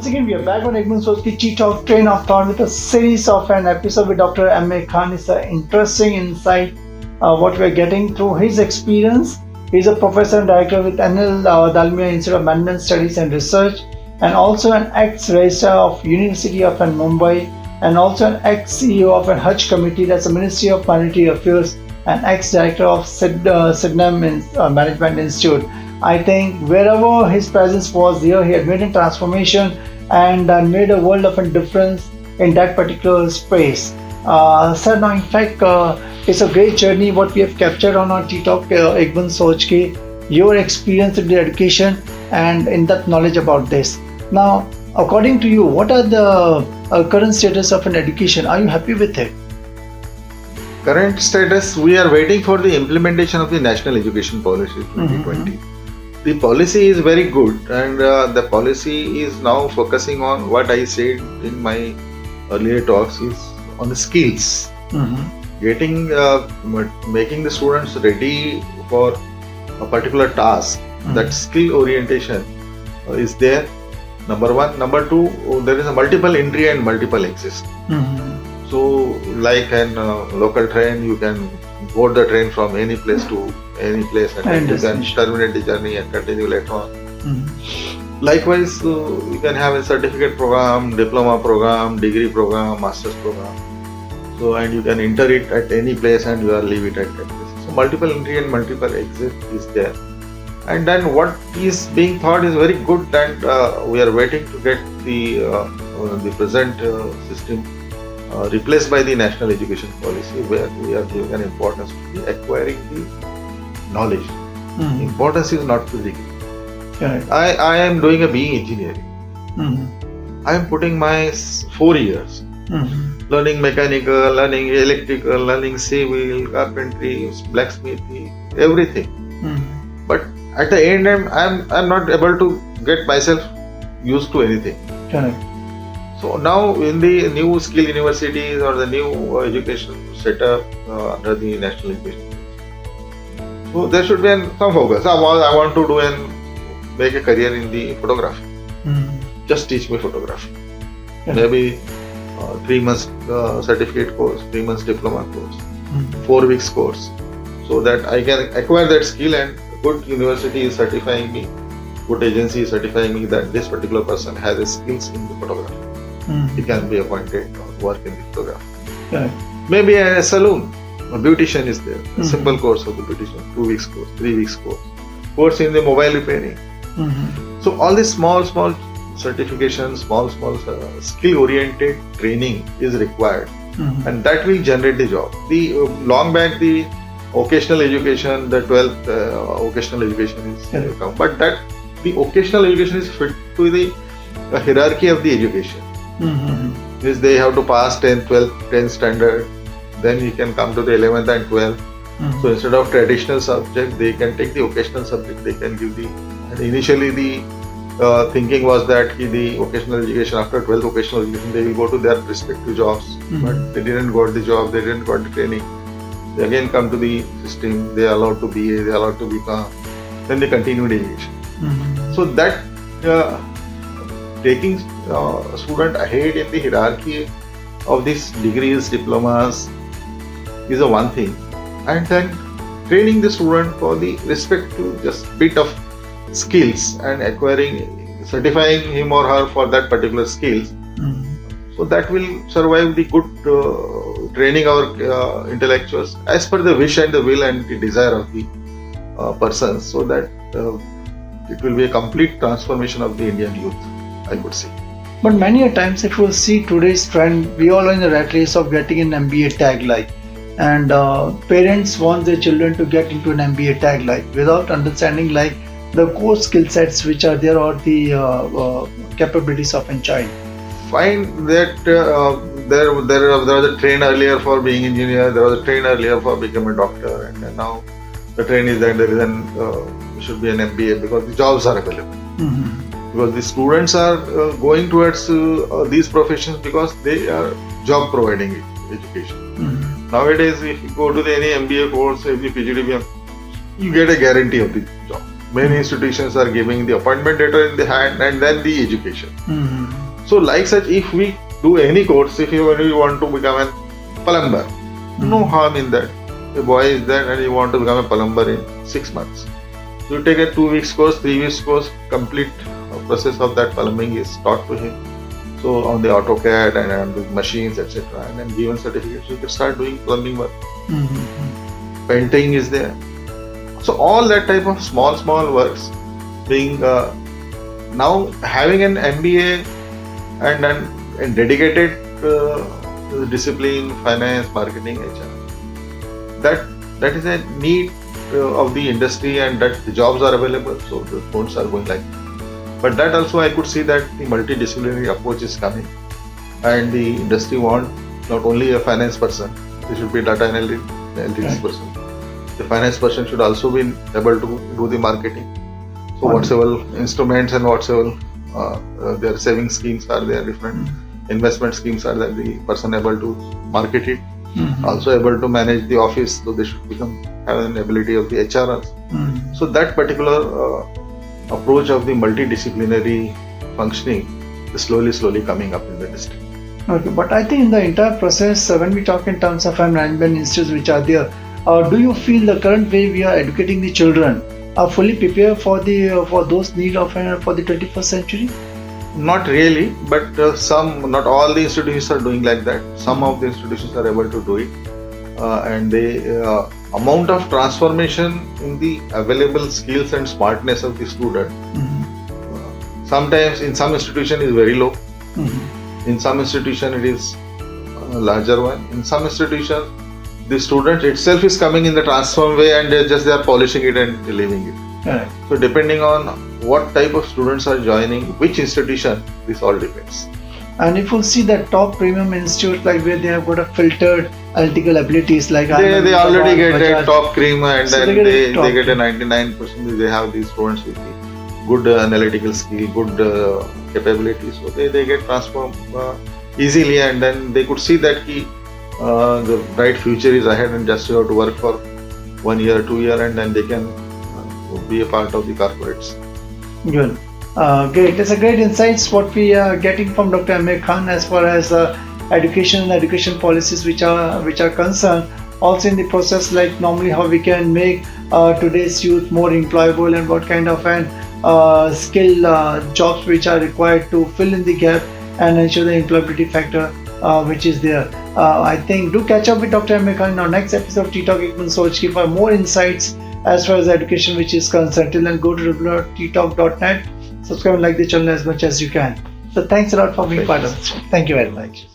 Once again, we are back on Soch ttalk Train of Thought with a series of an episode with Dr. M.A.Khan. It's an interesting insight what we are getting through his experience. He's a professor and director with NL Dalmia Institute of Management Studies and Research, and also an ex-registrar of University of Mumbai, and also an ex-CEO of an Hajj committee, that's the Ministry of Monetary Affairs, and ex-director of Sydenham Management Institute. I think wherever his presence was there, he had made a transformation and made a world of a difference in that particular space. Sir, now in fact, it's a great journey what we have captured on our ttalk Soch, your experience in the education and in that knowledge about this. Now, according to you, what are the current status of an education? Are you happy with it? Current status, we are waiting for the implementation of the National Education Policy 2020. The policy is very good, and the policy is now focusing on what I said in my earlier talks is on the skills. Getting, making the students ready for a particular task. That skill orientation is there. Number one. Number two, there is a multiple entry and multiple exit. So, like an local train, you can board the train from any place to any place, and you can terminate the journey and continue later on. Likewise, you can have a certificate program, diploma program, degree program, master's program. So, and you can enter it at any place and you are leave it at that place. So, multiple entry and multiple exit is there. And then what is being thought is very good, and we are waiting to get the present system replaced by the National Education Policy, where we are giving an importance to the acquiring the knowledge. Importance is not to degree. I am doing a BE engineering. I am putting my 4 years learning mechanical, learning electrical, learning civil, carpentry, blacksmithing, everything. But at the end, I'm not able to get myself used to anything. So now in the new skill universities or the new education setup under the National Education, so there should be some focus. I want to do and make a career in the photography. Just teach me photography. Maybe 3 months certificate course, 3 months diploma course, 4 weeks course, so that I can acquire that skill, and good university is certifying me, good agency is certifying me that this particular person has the skills in the photography. He can be appointed or work in the photography. Maybe a saloon, a beautician is there, a simple course of the beautician, 2 weeks course, 3 weeks course in the mobile repairing. So all these small certifications, small skill oriented training is required, and that will generate the job. The long back the vocational education, the 12th vocational education is come, but that the vocational education is fit to the hierarchy of the education. Is they have to pass 10th, 12th, 10th standard, then you can come to the 11th and 12th. So instead of traditional subject, they can take the vocational subject. They can give the. And initially the thinking was that the vocational education, after 12th vocational education, they will go to their respective jobs, but they didn't got the job, they didn't got the training. They again come to the system. They are allowed to BA, they are allowed to become. Then they continue the education. So that taking a student ahead in the hierarchy of these degrees, diplomas is a one thing, and then training the student for the respect to just bit of skills and acquiring, certifying him or her for that particular skills. So that will survive the good training our intellectuals as per the wish and the will and the desire of the persons, so that it will be a complete transformation of the Indian youth, I would say. But many a times, if you see today's trend, we all are in the rat race of getting an MBA tag like, and parents want their children to get into an MBA tag like without understanding like the core skill sets which are there or the capabilities of a child. Find that there was a train earlier for being engineer, there was a train earlier for becoming a doctor, and now the train is that there is should be an MBA because the jobs are available. Because the students are going towards these professions because they are job providing education. Nowadays, if you go to any MBA course, any PGDBM, you get a guarantee of the job. Many institutions are giving the appointment letter in the hand and then the education. So like such, if we do any course, if you really want to become a plumber, no harm in that. A boy is there and you want to become a plumber in 6 months. You take a 2 weeks course, 3 weeks course, complete process of that plumbing is taught to him. So on the AutoCAD and on the machines, etc. And then given certificates, you can start doing plumbing work. Painting is there. So all that type of small works being now having an MBA and then a dedicated discipline, finance, marketing, HR. That is a need of the industry, and that the jobs are available, so the phones are going like that. But that also I could see that the multidisciplinary approach is coming, and the industry want not only a finance person, there should be data analytics person. The finance person should also be able to do the marketing. So whatever instruments and whatever their saving schemes are there, different investment schemes are there, the person able to market it, also able to manage the office, so they should have an ability of the HR also. So that particular approach of the multidisciplinary functioning is slowly coming up in the district. Okay, but I think in the entire process, when we talk in terms of management institutes which are there, do you feel the current way we are educating the children are fully prepared for those needs of for the 21st century? Not really, but not all the institutions are doing like that. Some of the institutions are able to do it, and the amount of transformation in the available skills and smartness of the student sometimes in some institution is very low. In some institution it is a larger one. In some institutions the student itself is coming in the transform way, and they are polishing it and leaving it. Correct. So depending on what type of students are joining which institution, this all depends. And if you see that top premium institute, like where they have got a filtered analytical abilities, like they already get a top cream, and so then they get a 99%. They have these students with the good analytical skill, good capabilities, so they get transformed easily, and then they could see that the bright future is ahead, and just you have to work for 1 year, 2 years, and then they can be a part of the corporates. Good. Great. It's a great insights what we are getting from Dr. M.A.Khan as far as education and education policies which are concerned. Also in the process, like normally how we can make today's youth more employable, and what kind of skill jobs which are required to fill in the gap and ensure the employability factor which is there. I think do catch up with Dr. M.A.Khan in our next episode of ttalk with Soch for more insights as far as education which is concerned. Till then, go to ttalk.net, subscribe and like the channel as much as you can. So thanks a lot for being part of it. Thank you very much.